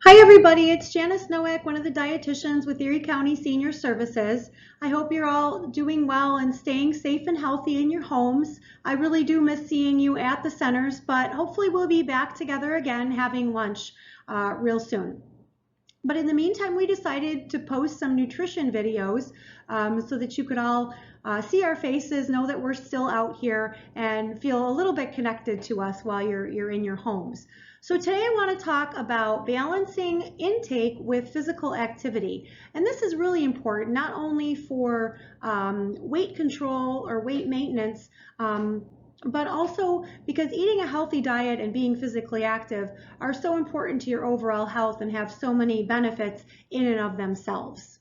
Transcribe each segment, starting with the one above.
Hi everybody, it's Janice, one of the dietitians with Erie County Senior Services. I hope you're all doing well and staying safe and healthy in your homes. I really do miss seeing you at the centers, but hopefully we'll be back together again having lunch real soon. But in the meantime, we decided to post some nutrition videos so that you could all see our faces, know that we're still out here, and feel a little bit connected to us while you're in your homes. So today I want to talk about balancing intake with physical activity. And this is really important, not only for weight control or weight maintenance, but also because eating a healthy diet and being physically active are so important to your overall health and have so many benefits in and of themselves.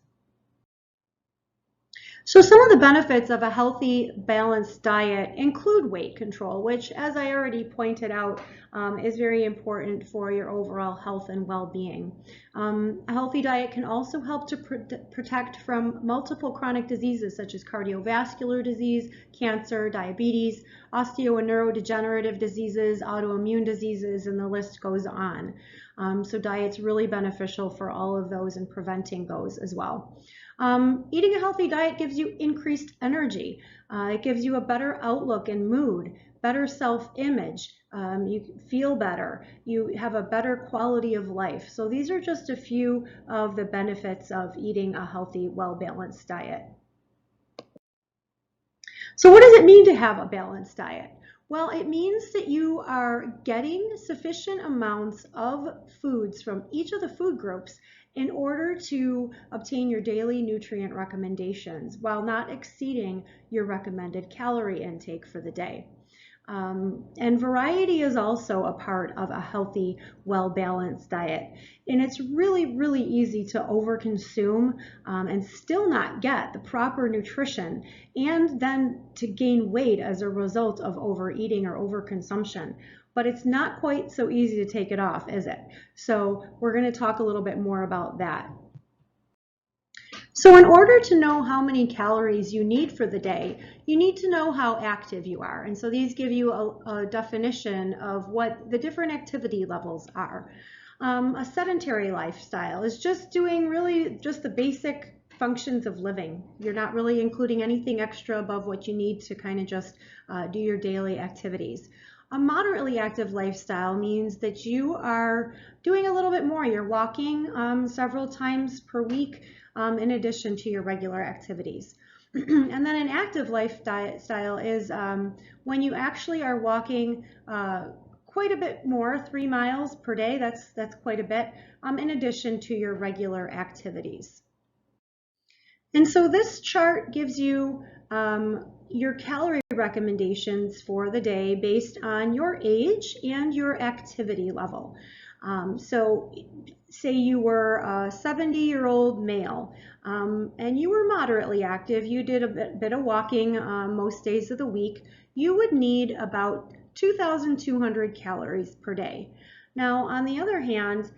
So some of the benefits of a healthy, balanced diet include weight control, which, as I already pointed out, is very important for your overall health and well-being. A healthy diet can also help to protect from multiple chronic diseases such as cardiovascular disease, cancer, diabetes, osteo and neurodegenerative diseases, autoimmune diseases, and the list goes on. So diet's really beneficial for all of those and preventing those as well. Eating a healthy diet gives you increased energy. It gives you a better outlook and mood, better self-image. You feel better. You have a better quality of life. So these are just a few of the benefits of eating a healthy, well-balanced diet. So what does it mean to have a balanced diet? Well, it means that you are getting sufficient amounts of foods from each of the food groups in order to obtain your daily nutrient recommendations while not exceeding your recommended calorie intake for the day. And variety is also a part of a healthy, well-balanced diet. And it's really, really easy to overconsume and still not get the proper nutrition and then to gain weight as a result of overeating or overconsumption. But it's not quite so easy to take it off, is it? So we're going to talk a little bit more about that. So in order to know how many calories you need for the day, you need to know how active you are. And so these give you a definition of what the different activity levels are. A sedentary lifestyle is just doing really just the basic functions of living. You're not really including anything extra above what you need to kind of just do your daily activities. A moderately active lifestyle means that you are doing a little bit more. You're walking several times per week in addition to your regular activities. And then an active lifestyle is when you actually are walking quite a bit more, 3 miles per day. That's quite a bit in addition to your regular activities. And so this chart gives you your calorie recommendations for the day based on your age and your activity level. So say you were a 70-year-old male and you were moderately active, you did a bit of walking most days of the week, you would need about 2,200 calories per day. Now, on the other hand,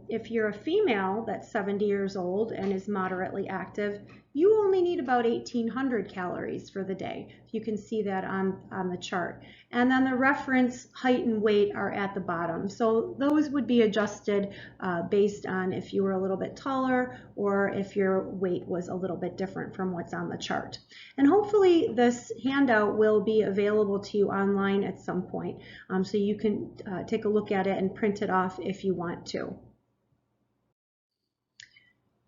if you're a female that's 70 years old and is moderately active, you only need about 1,800 calories for the day. You can see that on the chart. And then the reference height and weight are at the bottom. So those would be adjusted based on if you were a little bit taller or if your weight was a little bit different from what's on the chart. And hopefully this handout will be available to you online at some point. So you can take a look at it and print it off if you want to.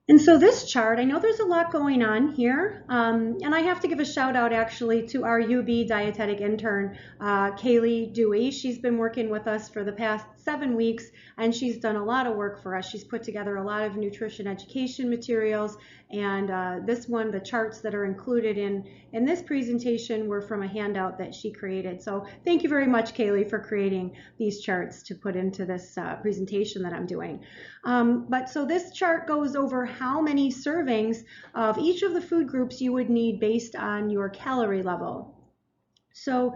And so this chart, I know there's a lot going on here, and I have to give a shout out actually to our UB dietetic intern, Kaylee Dewey. She's been working with us for the past 7 weeks, and she's done a lot of work for us. She's put together a lot of nutrition education materials, and the charts that are included in this presentation were from a handout that she created. So thank you very much, Kaylee, for creating these charts to put into this presentation that I'm doing. So this chart goes over how many servings of each of the food groups you would need based on your calorie level. So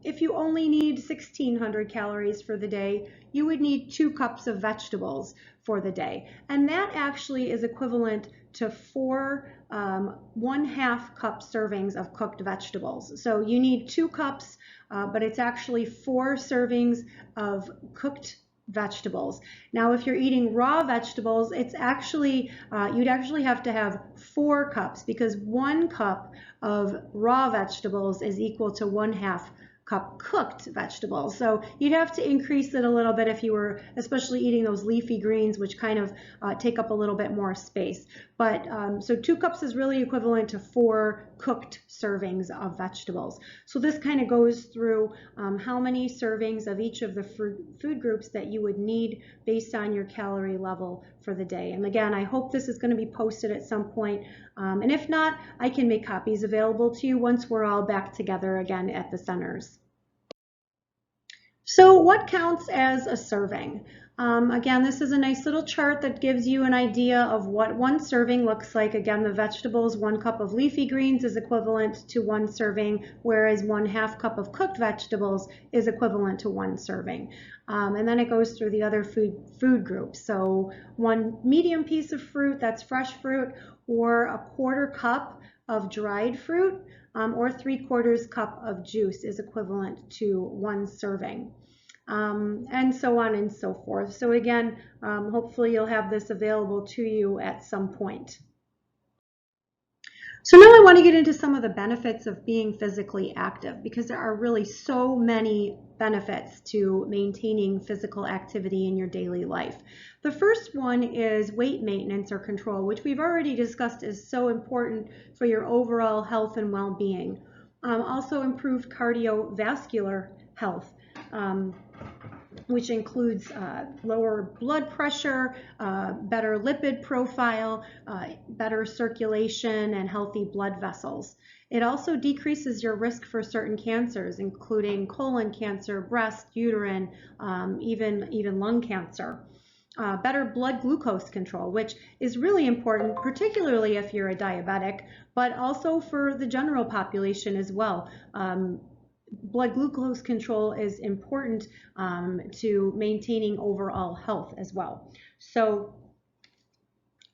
if you only need 1,600 calories for the day, you would need 2 cups of vegetables for the day. And that actually is equivalent to 4 1/2 cup servings of cooked vegetables. So you need 2 cups, but it's actually 4 servings of cooked vegetables. Now, if you're eating raw vegetables, it's actually, you'd actually have to have 4 cups because 1 cup of raw vegetables is equal to 1/2 cup cooked vegetables. So you'd have to increase it a little bit if you were especially eating those leafy greens, which kind of take up a little bit more space. But so 2 cups is really equivalent to 4 cooked servings of vegetables. So this kind of goes through how many servings of each of the food groups that you would need based on your calorie level for the day. And again, I hope this is going to be posted at some point. And if not, I can make copies available to you once we're all back together again at the centers. So what counts as a serving? Again, this is a nice little chart that gives you an idea of what 1 serving looks like. Again, the vegetables, 1 cup of leafy greens is equivalent to 1 serving, whereas 1/2 cup of cooked vegetables is equivalent to 1 serving. And then it goes through the other food groups. So 1 medium piece of fruit, that's fresh fruit, or a 1/4 cup of dried fruit, or 3/4 cup of juice is equivalent to 1 serving. And so on and so forth. So again, hopefully you'll have this available to you at some point. So now I want to get into some of the benefits of being physically active because there are really so many benefits to maintaining physical activity in your daily life. The first one is weight maintenance or control, which we've already discussed is so important for your overall health and well-being. Also improved cardiovascular health. Which includes lower blood pressure, better lipid profile, better circulation, and healthy blood vessels. It also decreases your risk for certain cancers, including colon cancer, breast, uterine, even lung cancer. Better blood glucose control, which is really important, particularly if you're a diabetic, but also for the general population as well. Blood glucose control is important to maintaining overall health as well. So,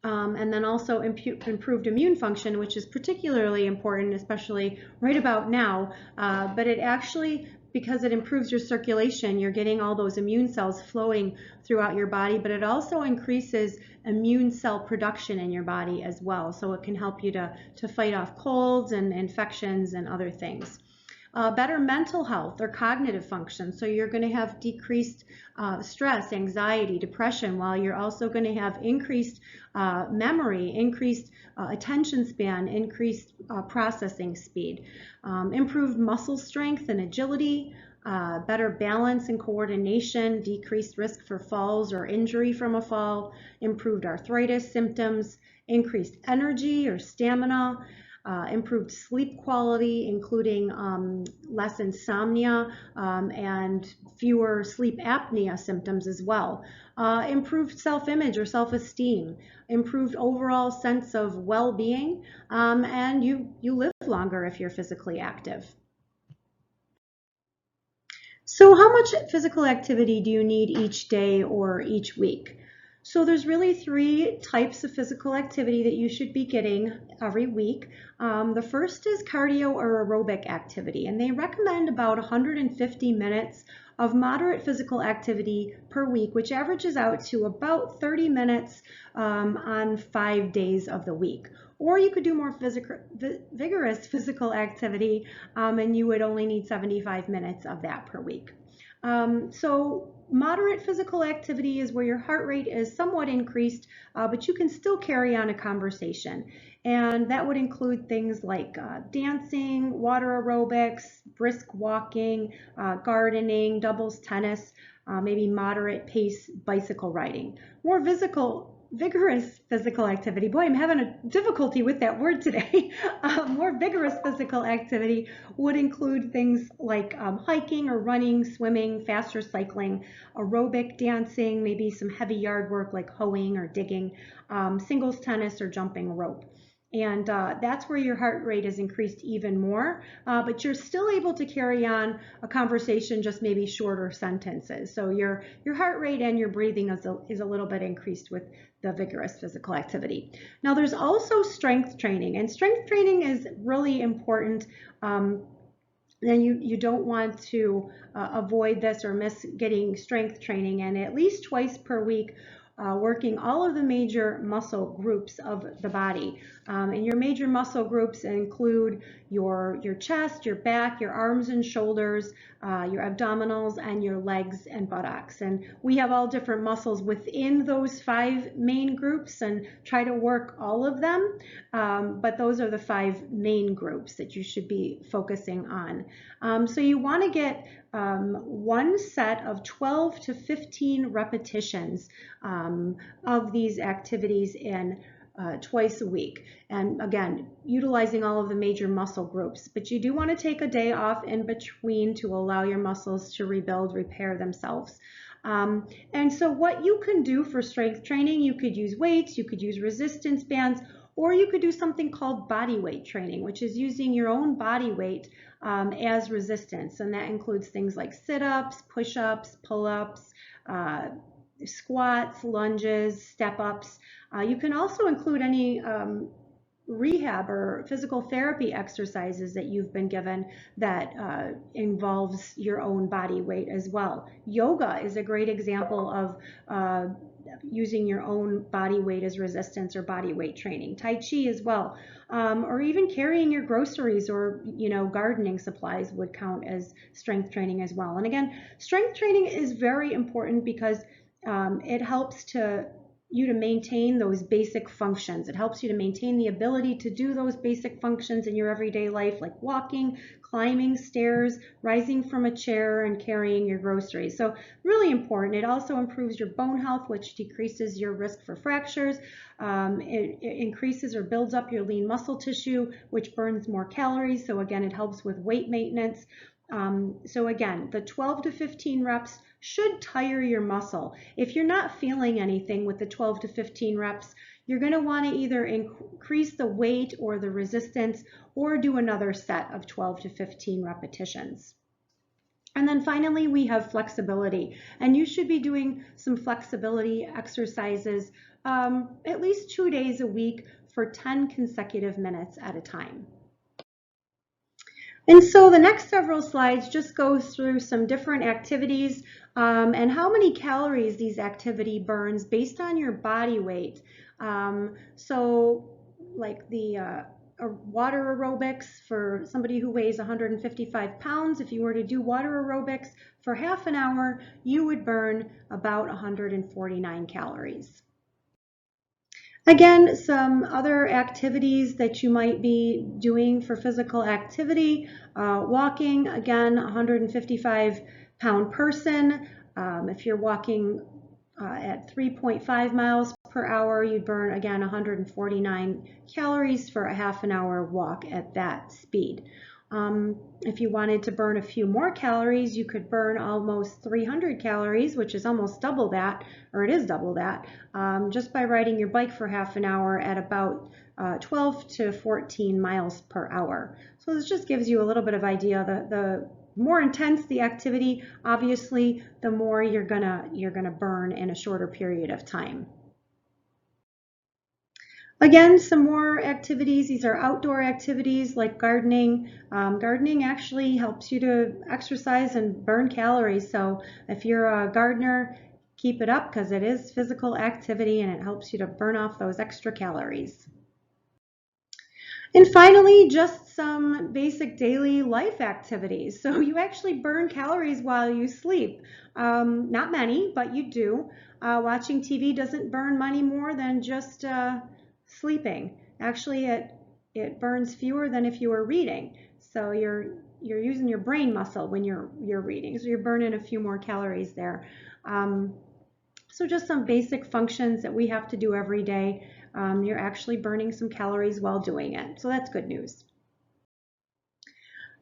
and then also improved immune function, which is particularly important, especially right about now. But it actually, because it improves your circulation, you're getting all those immune cells flowing throughout your body, but it also increases immune cell production in your body as well. So it can help you to fight off colds and infections and other things. Better mental health or cognitive function. So you're going to have decreased stress, anxiety, depression, while you're also going to have increased memory, increased attention span, increased processing speed, improved muscle strength and agility, better balance and coordination, decreased risk for falls or injury from a fall, improved arthritis symptoms, increased energy or stamina, improved sleep quality, including less insomnia and fewer sleep apnea symptoms as well. Improved self-image or self-esteem, improved overall sense of well-being, and you live longer if you're physically active. So how much physical activity do you need each day or each week? So there's really 3 types of physical activity that you should be getting every week. The first is cardio or aerobic activity, and they recommend about 150 minutes of moderate physical activity per week, which averages out to about 30 minutes on 5 days of the week. Or you could do more vigorous physical activity, and you would only need 75 minutes of that per week. So moderate physical activity is where your heart rate is somewhat increased, but you can still carry on a conversation. And that would include things like dancing, water aerobics, brisk walking, gardening, doubles tennis, maybe moderate pace bicycle riding. More vigorous physical activity. Boy, I'm having a difficulty with that word today. More vigorous physical activity would include things like hiking or running, swimming, faster cycling, aerobic dancing, maybe some heavy yard work like hoeing or digging, singles tennis or jumping rope. And that's where your heart rate is increased even more, but you're still able to carry on a conversation, just maybe shorter sentences. So your heart rate and your breathing is a little bit increased with the vigorous physical activity. Now there's also strength training, and strength training is really important. then you don't want to avoid this or miss getting strength training in at least twice per week, working all of the major muscle groups of the body. And your major muscle groups include your chest, your back, your arms and shoulders, your abdominals, and your legs and buttocks. And we have all different muscles within those 5 main groups and try to work all of them. But those are the 5 main groups that you should be focusing on. So you want to get one set of 12 to 15 repetitions of these activities in twice a week. And again, utilizing all of the major muscle groups. But you do want to take a day off in between to allow your muscles to rebuild, repair themselves. And so what you can do for strength training, you could use weights, you could use resistance bands, or you could do something called body weight training, which is using your own body weight as resistance. And that includes things like sit-ups, push-ups, pull-ups, squats, lunges, step-ups. You can also include any rehab or physical therapy exercises that you've been given that involves your own body weight as well. Yoga is a great example of using your own body weight as resistance or body weight training. Tai Chi as well, or even carrying your groceries or gardening supplies would count as strength training as well. And again, strength training is very important because it helps you to maintain those basic functions. It helps you to maintain the ability to do those basic functions in your everyday life, like walking, climbing stairs, rising from a chair, and carrying your groceries. So really important. It also improves your bone health, which decreases your risk for fractures. It increases or builds up your lean muscle tissue, which burns more calories. So again, it helps with weight maintenance. So again, the 12 to 15 reps should tire your muscle. If you're not feeling anything with the 12 to 15 reps, you're going to want to either increase the weight or the resistance or do another set of 12 to 15 repetitions. And then finally, we have flexibility. And you should be doing some flexibility exercises at least 2 days a week for 10 consecutive minutes at a time. And so the next several slides just go through some different activities and how many calories these activity burns based on your body weight. So like the water aerobics for somebody who weighs 155 pounds, if you were to do water aerobics for half an hour, you would burn about 149 calories. Again, some other activities that you might be doing for physical activity, walking, again, 155-pound person. If you're walking at 3.5 miles per hour, you'd burn, again, 149 calories for a half an hour walk at that speed. If you wanted to burn a few more calories, you could burn almost 300 calories, which is almost double that, or it is double that, just by riding your bike for half an hour at about 12 to 14 miles per hour. So this just gives you a little bit of idea. The more intense the activity, obviously, the more you're gonna burn in a shorter period of time. Again, some more activities. These are outdoor activities like gardening. Gardening actually helps you to exercise and burn calories. So if you're a gardener, keep it up because it is physical activity and it helps you to burn off those extra calories. And finally, just some basic daily life activities. So you actually burn calories while you sleep. Not many, but you do. Watching TV doesn't burn money more than just sleeping. Actually, it burns fewer than if you were reading. So you're using your brain muscle when you're reading. So you're burning a few more calories there. So just some basic functions that we have to do every day. You're actually burning some calories while doing it. So that's good news.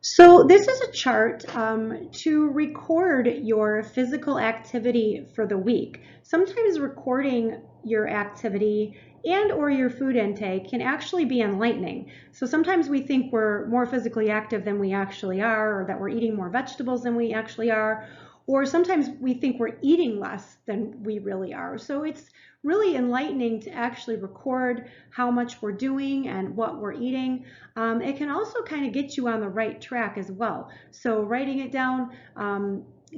So this is a chart to record your physical activity for the week. Sometimes recording your activity and or your food intake can actually be enlightening. So sometimes we think we're more physically active than we actually are, or that we're eating more vegetables than we actually are, or sometimes we think we're eating less than we really are. So it's really enlightening to actually record how much we're doing and what we're eating. It can also kind of get you on the right track as well. So writing it down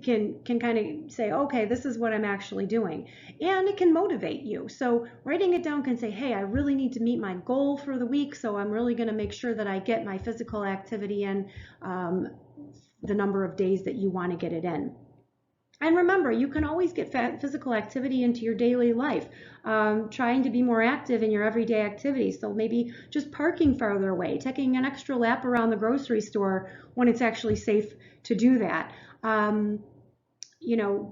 can kind of say, okay, this is what I'm actually doing. And it can motivate you. So writing it down can say, hey, I really need to meet my goal for the week, so I'm really going to make sure that I get my physical activity in the number of days that you want to get it in. And remember, you can always get physical activity into your daily life, trying to be more active in your everyday activities. So maybe just parking farther away, taking an extra lap around the grocery store when it's actually safe to do that.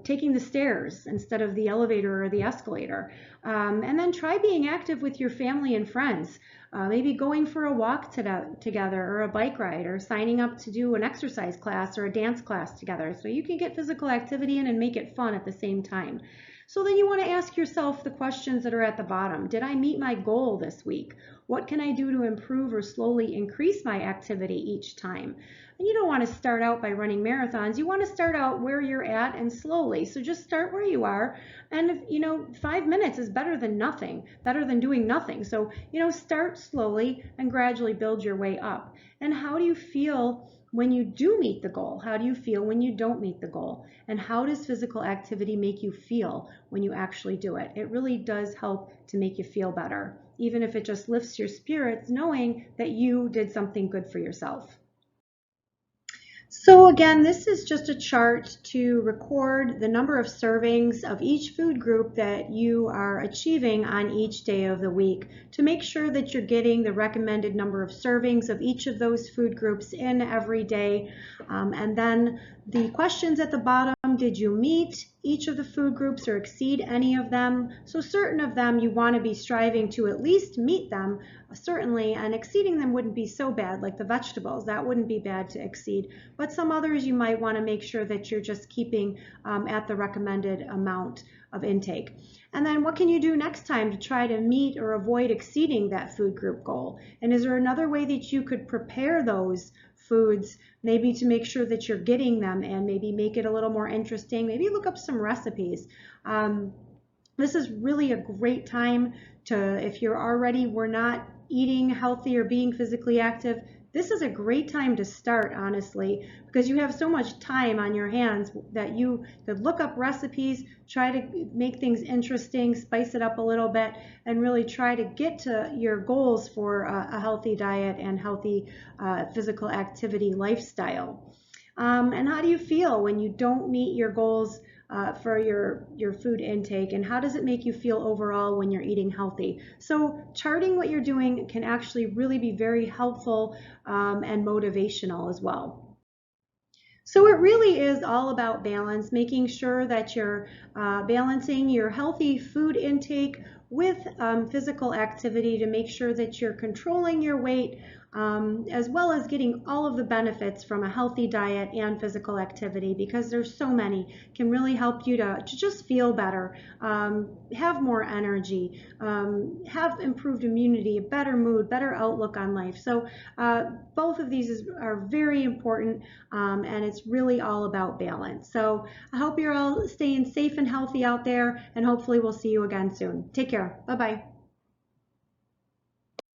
Taking the stairs instead of the elevator or the escalator. And then try being active with your family and friends. Maybe going for a walk together, or a bike ride, or signing up to do an exercise class or a dance class together. So you can get physical activity in and make it fun at the same time. So then you want to ask yourself the questions that are at the bottom. Did I meet my goal this week? What can I do to improve or slowly increase my activity each time? And you don't want to start out by running marathons. You want to start out where you're at and slowly. So just start where you are. And 5 minutes is better than nothing, better than doing nothing. So, start slowly and gradually build your way up. And how do you feel when you do meet the goal? How do you feel when you don't meet the goal? And how does physical activity make you feel when you actually do it? It really does help to make you feel better, even if it just lifts your spirits knowing that you did something good for yourself. So again, this is just a chart to record the number of servings of each food group that you are achieving on each day of the week, to make sure that you're getting the recommended number of servings of each of those food groups in every day. And then the questions at the bottom, did you meet each of the food groups or exceed any of them? So certain of them you want to be striving to at least meet them, certainly, and exceeding them wouldn't be so bad, like the vegetables. That wouldn't be bad to exceed. But some others you might want to make sure that you're just keeping at the recommended amount of intake. And then what can you do next time to try to meet or avoid exceeding that food group goal? And is there another way that you could prepare those foods, maybe to make sure that you're getting them, and maybe make it a little more interesting? Maybe look up some recipes. This is really a great time to, if you're already were not eating healthy or being physically active, this is a great time to start, honestly, because you have so much time on your hands that you could look up recipes, try to make things interesting, spice it up a little bit, and really try to get to your goals for a healthy diet and healthy physical activity lifestyle. And how do you feel when you don't meet your goals for your food intake, and how does it make you feel overall when you're eating healthy? So charting what you're doing can actually really be very helpful and motivational as well. So it really is all about balance, making sure that you're balancing your healthy food intake with physical activity to make sure that you're controlling your weight, as well as getting all of the benefits from a healthy diet and physical activity, because there's so many, can really help you to just feel better, have more energy, have improved immunity, a better mood, better outlook on life. So both of these are very important, and it's really all about balance. So I hope you're all staying safe and healthy out there, and hopefully we'll see you again soon. Take care. Bye-bye.